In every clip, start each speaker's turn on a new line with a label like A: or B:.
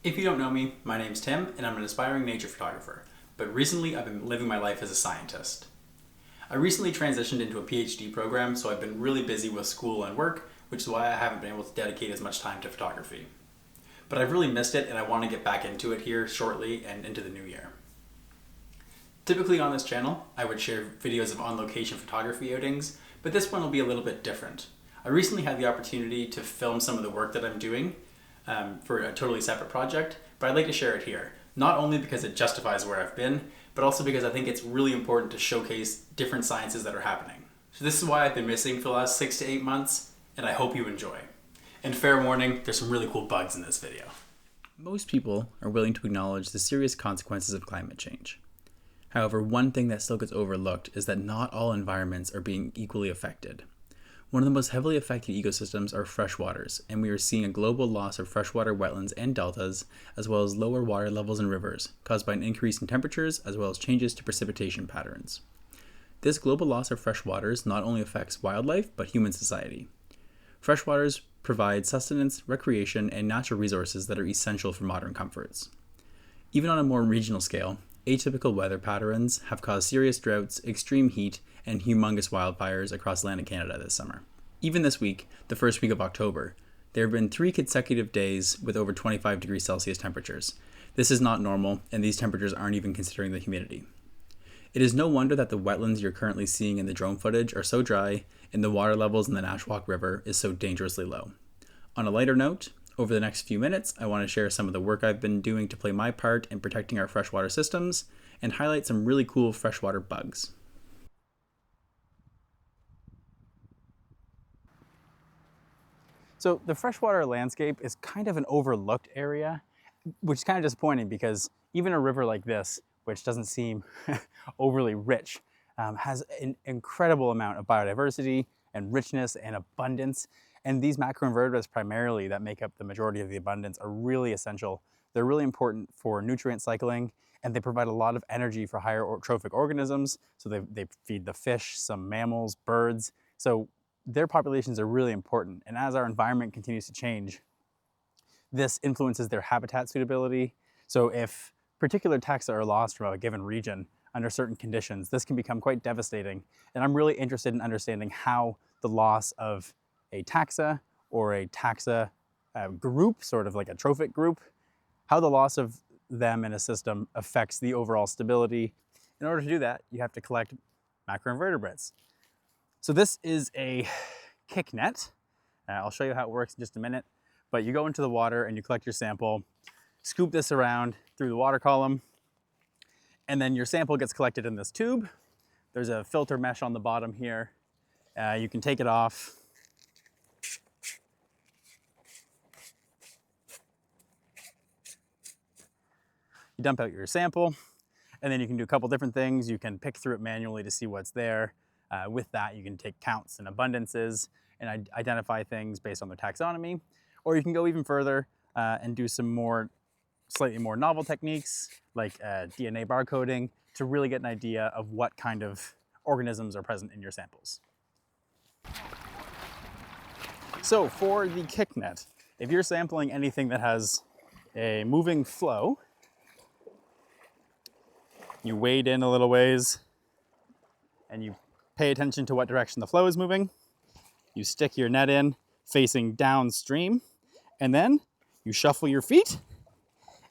A: If you don't know me, my name's Tim, and I'm an aspiring nature photographer, but recently I've been living my life as a scientist. I recently transitioned into a PhD program, so I've been really busy with school and work, which is why I haven't been able to dedicate as much time to photography. But I've really missed it, and I want to get back into it here shortly and into the new year. Typically on this channel, I would share videos of on-location photography outings, but this one will be a little bit different. I recently had the opportunity to film some of the work that I'm doing for a totally separate project, but I'd like to share it here. Not only because it justifies where I've been, but also because I think it's really important to showcase different sciences that are happening. So this is why I've been missing for the last 6 to 8 months, and I hope you enjoy. And fair warning, there's some really cool bugs in this video. Most people are willing to acknowledge the serious consequences of climate change. However, one thing that still gets overlooked is that not all environments are being equally affected. One of the most heavily affected ecosystems are freshwaters, and we are seeing a global loss of freshwater wetlands and deltas, as well as lower water levels in rivers, caused by an increase in temperatures as well as changes to precipitation patterns. This global loss of freshwaters not only affects wildlife, but human society. Freshwaters provide sustenance, recreation, and natural resources that are essential for modern comforts. Even on a more regional scale, atypical weather patterns have caused serious droughts, extreme heat, and humongous wildfires across Atlantic Canada this summer. Even this week, the first week of October, there have been 3 consecutive days with over 25 degrees Celsius temperatures. This is not normal, and these temperatures aren't even considering the humidity. It is no wonder that the wetlands you're currently seeing in the drone footage are so dry, and the water levels in the Nashwauk River is so dangerously low. On a lighter note, over the next few minutes, I want to share some of the work I've been doing to play my part in protecting our freshwater systems and highlight some really cool freshwater bugs. So the freshwater landscape is kind of an overlooked area, which is kind of disappointing because even a river like this, which doesn't seem overly rich, has an incredible amount of biodiversity and richness and abundance. And these macroinvertebrates primarily that make up the majority of the abundance are really essential. They're really important for nutrient cycling, and they provide a lot of energy for higher trophic organisms. So they feed the fish, some mammals, birds. So their populations are really important. And as our environment continues to change, this influences their habitat suitability. So if particular taxa are lost from a given region under certain conditions, this can become quite devastating. And I'm really interested in understanding how the loss of a taxa or a taxa group, sort of like a trophic group, how the loss of them in a system affects the overall stability. In order to do that, you have to collect macroinvertebrates. So this is a kick net. I'll show you how it works in just a minute, but you go into the water and you collect your sample, scoop this around through the water column, and then your sample gets collected in this tube. There's a filter mesh on the bottom here. You can take it off. You dump out your sample, and then you can do a couple different things. You can pick through it manually to see what's there. With that, you can take counts and abundances and identify things based on their taxonomy. Or you can go even further and do some slightly more novel techniques like DNA barcoding to really get an idea of what kind of organisms are present in your samples. So for the kick net, if you're sampling anything that has a moving flow, you wade in a little ways and you pay attention to what direction the flow is moving. You stick your net in facing downstream, and then you shuffle your feet.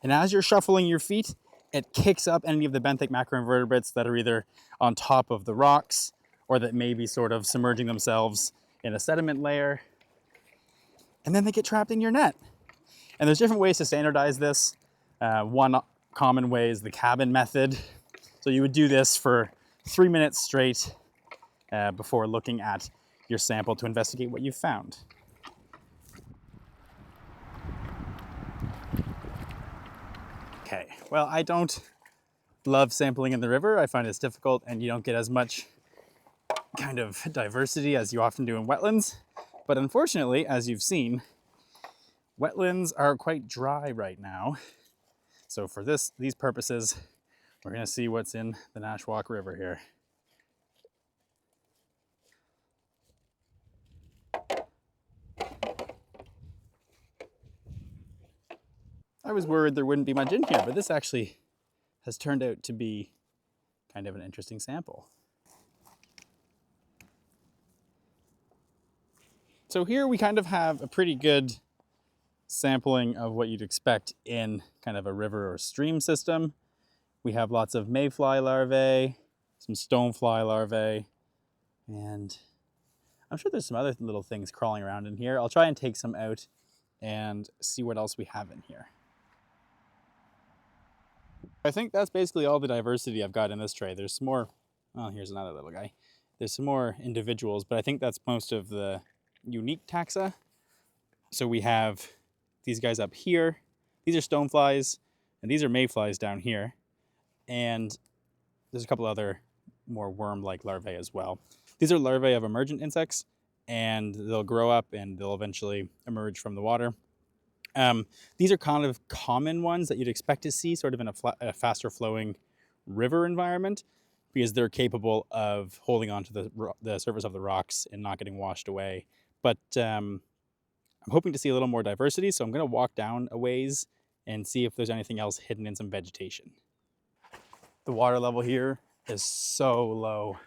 A: And as you're shuffling your feet, it kicks up any of the benthic macroinvertebrates that are either on top of the rocks or that may be sort of submerging themselves in a sediment layer. And then they get trapped in your net. And there's different ways to standardize this. One common way is the cabin method. So you would do this for 3 minutes straight before looking at your sample to investigate what you've found. Okay, well, I don't love sampling in the river. I find it's difficult and you don't get as much kind of diversity as you often do in wetlands. But unfortunately, as you've seen, wetlands are quite dry right now. So for these purposes, we're gonna see what's in the Nashwauk River here. I was worried there wouldn't be much in here, but this actually has turned out to be kind of an interesting sample. So here we kind of have a pretty good sampling of what you'd expect in kind of a river or stream system. We have lots of mayfly larvae, some stonefly larvae, and I'm sure there's some other little things crawling around in here. I'll try and take some out and see what else we have in here. I think that's basically all the diversity I've got in this tray. There's some more, oh, here's another little guy. There's some more individuals, but I think that's most of the unique taxa. So we have these guys up here. These are stoneflies, and these are mayflies down here. And there's a couple other more worm-like larvae as well. These are larvae of emergent insects, and they'll grow up and they'll eventually emerge from the water. These are kind of common ones that you'd expect to see sort of in a faster flowing river environment, because they're capable of holding onto the surface of the rocks and not getting washed away. But I'm hoping to see a little more diversity, so I'm going to walk down a ways and see if there's anything else hidden in some vegetation. The water level here is so low.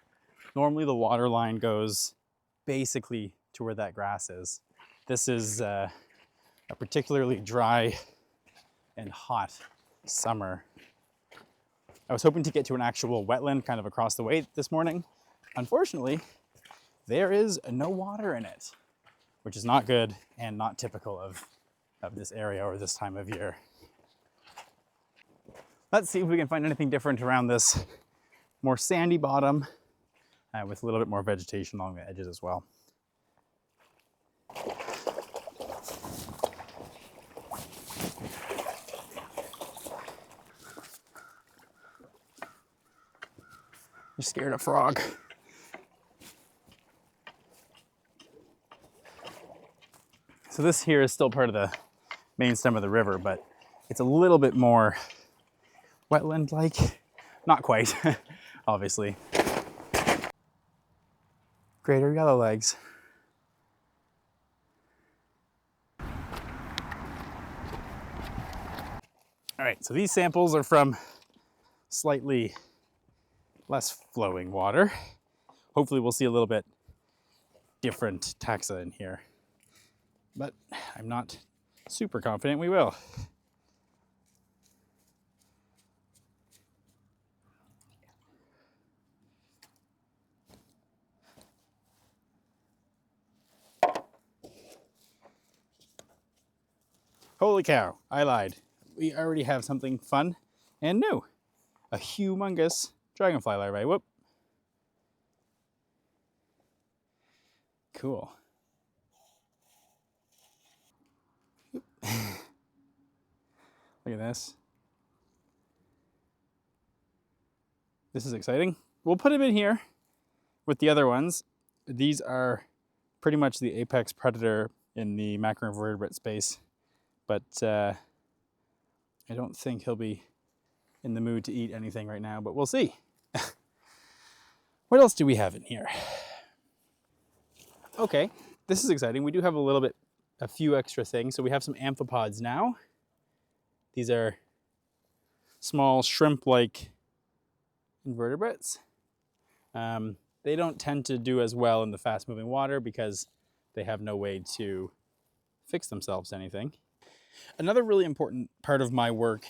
A: Normally the water line goes basically to where that grass is. This is a particularly dry and hot summer. I was hoping to get to an actual wetland kind of across the way this morning. Unfortunately, there is no water in it, which is not good and not typical of this area or this time of year. Let's see if we can find anything different around this more sandy bottom with a little bit more vegetation along the edges as well. You're scared of frog. So this here is still part of the main stem of the river, but it's a little bit more wetland-like. Not quite, obviously. Greater yellowlegs. All right, so these samples are from slightly less flowing water. Hopefully we'll see a little bit different taxa in here, but I'm not super confident we will. Holy cow, I lied. We already have something fun and new. A humongous dragonfly larvae. Whoop. Cool. Look at this. This is exciting. We'll put him in here with the other ones. These are pretty much the apex predator in the macroinvertebrate space, but I don't think he'll be in the mood to eat anything right now, but we'll see. What else do we have in here? Okay, this is exciting. We do have a few extra things. So we have some amphipods now. These are small shrimp-like invertebrates. They don't tend to do as well in the fast-moving water because they have no way to fix themselves to anything. Another really important part of my work,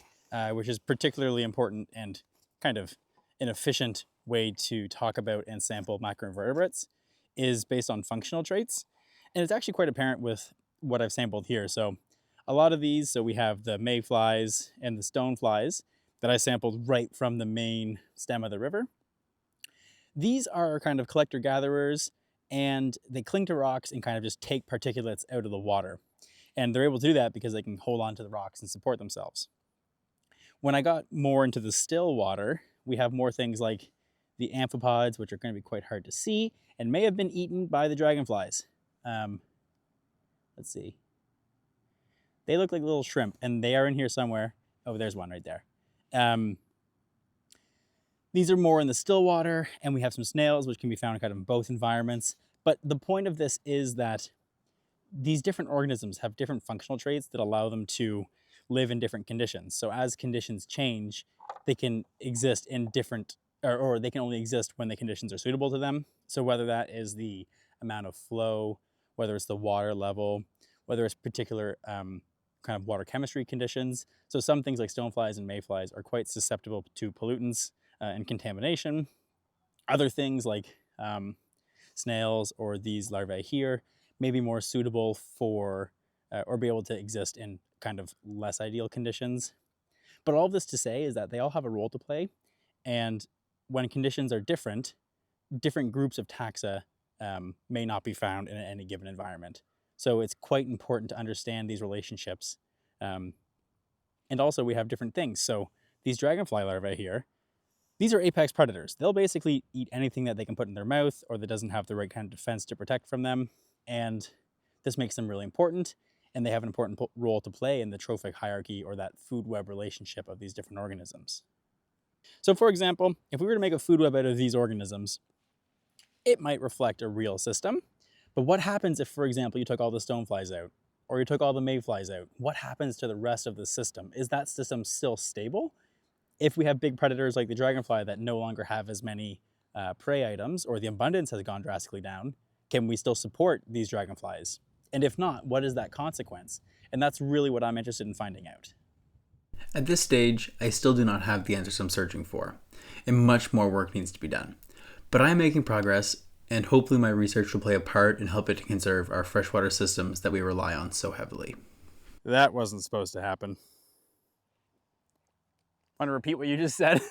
A: which is particularly important and kind of an efficient way to talk about and sample macroinvertebrates, is based on functional traits. And it's actually quite apparent with what I've sampled here. So a lot of these, so we have the mayflies and the stoneflies that I sampled right from the main stem of the river. These are kind of collector-gatherers, and they cling to rocks and kind of just take particulates out of the water. And they're able to do that because they can hold on to the rocks and support themselves. When I got more into the still water, we have more things like the amphipods, which are going to be quite hard to see and may have been eaten by the dragonflies. Let's see. They look like little shrimp, and they are in here somewhere. Oh, there's one right there. These are more in the still water, and we have some snails, which can be found kind of in both environments. But the point of this is that these different organisms have different functional traits that allow them to
B: live in different conditions. So as conditions change, they can exist in different, or they can only exist when the conditions are suitable to them. So whether that is the amount of flow, whether it's the water level, whether it's particular kind of water chemistry conditions. So some things like stoneflies and mayflies are quite susceptible to pollutants and contamination. Other things like snails or these larvae here may be more suitable for or be able to exist in kind of less ideal conditions. But all of this to say is that they all have a role to play, and when conditions are different, different groups of taxa may not be found in any given environment. So it's quite important to understand these relationships. And also we have different things. So these dragonfly larvae here, these are apex predators. They'll basically eat anything that they can put in their mouth or that doesn't have the right kind of defense to protect from them. And this makes them really important, and they have an important role to play in the trophic hierarchy or that food web relationship of these different organisms. So for example, if we were to make a food web out of these organisms, it might reflect a real system. But what happens if, for example, you took all the stoneflies out or you took all the mayflies out? What happens to the rest of the system? Is that system still stable? If we have big predators like the dragonfly that no longer have as many prey items, or the abundance has gone drastically down, can we still support these dragonflies? And if not, what is that consequence? And that's really what I'm interested in finding out.
A: At this stage, I still do not have the answers I'm searching for, and much more work needs to be done. But I am making progress, and hopefully my research will play a part in helping to conserve our freshwater systems that we rely on so heavily.
B: That wasn't supposed to happen. Want to repeat what you just said?